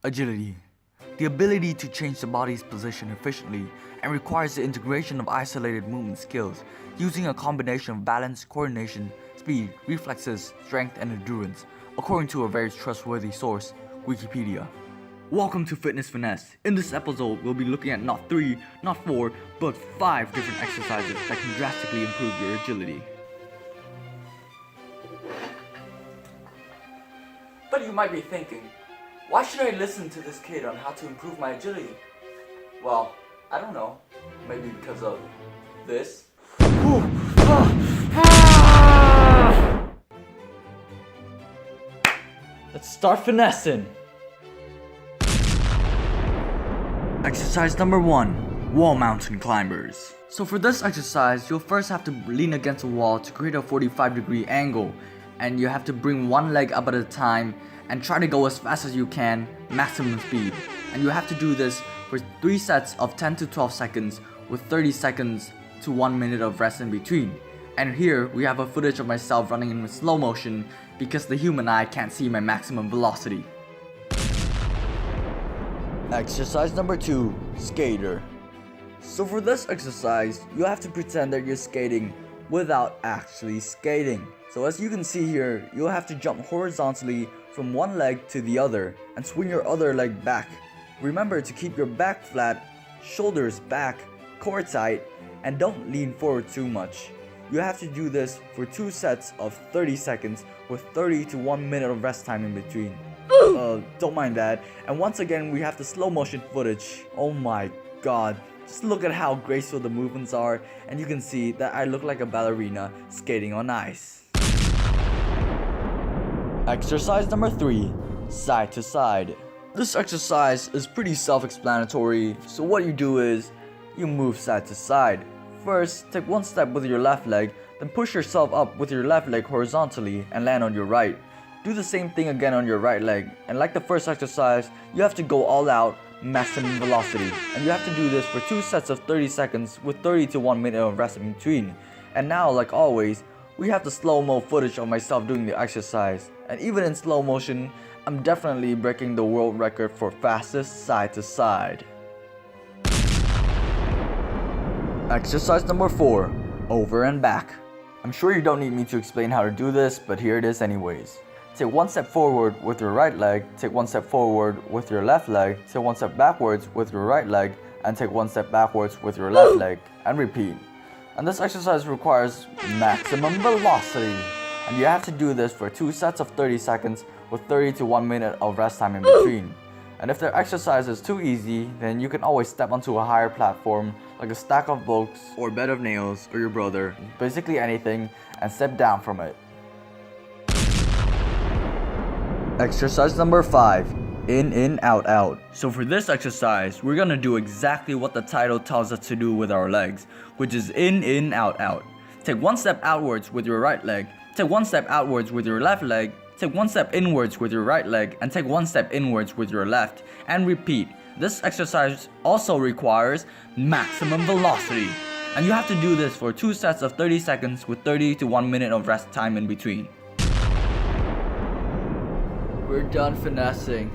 Agility. The ability to change the body's position efficiently and requires the integration of isolated movement skills using a combination of balance, coordination, speed, reflexes, strength, and endurance, according to a very trustworthy source, Wikipedia. Welcome to Fitness Finesse. In this episode, we'll be looking at not 3, not 4, but 5 different exercises that can drastically improve your agility. But you might be thinking, why should I listen to this kid on how to improve my agility? Well, I don't know. Maybe because of this. Let's start finessing. Exercise number 1, wall mountain climbers. So for this exercise, you'll first have to lean against a wall to create a 45-degree angle, and you have to bring one leg up at a time and try to go as fast as you can, maximum speed. And you have to do this for 3 sets of 10 to 12 seconds with 30 seconds to 1 minute of rest in between. And here we have a footage of myself running in slow motion because the human eye can't see my maximum velocity. Exercise number 2, skater. So for this exercise, you have to pretend that you're skating without actually skating. So as you can see here, you'll have to jump horizontally from one leg to the other and swing your other leg back. Remember to keep your back flat, shoulders back, core tight, and don't lean forward too much. You have to do this for 2 sets of 30 seconds with 30 to 1 minute of rest time in between. Don't mind that. And once again, we have the slow motion footage. Oh my god. Just look at how graceful the movements are, and you can see that I look like a ballerina skating on ice. Exercise number 3, side to side. This exercise is pretty self-explanatory, so what you do is, you move side to side. First, take one step with your left leg, then push yourself up with your left leg horizontally and land on your right. Do the same thing again on your right leg, and like the first exercise, you have to go all out, maximum velocity. And you have to do this for 2 sets of 30 seconds with 30 to 1 minute of rest in between. And now, like always, we have the slow-mo footage of myself doing the exercise. And even in slow motion, I'm definitely breaking the world record for fastest side to side. Exercise number 4, over and back. I'm sure you don't need me to explain how to do this, but here it is anyways. Take 1 step forward with your right leg, take 1 step forward with your left leg, take 1 step backwards with your right leg, and take 1 step backwards with your left leg, and repeat. And this exercise requires maximum velocity. And you have to do this for 2 sets of 30 seconds with 30 to 1 minute of rest time in between. And if the exercise is too easy, then you can always step onto a higher platform like a stack of books or bed of nails or your brother, basically anything, and step down from it. Exercise number 5, in, out, out. So for this exercise, we're gonna do exactly what the title tells us to do with our legs, which is in, out, out. Take 1 step outwards with your right leg, take 1 step outwards with your left leg, take 1 step inwards with your right leg, and take 1 step inwards with your left, and repeat. This exercise also requires maximum velocity. And you have to do this for 2 sets of 30 seconds with 30 to 1 minute of rest time in between. We're done finessing.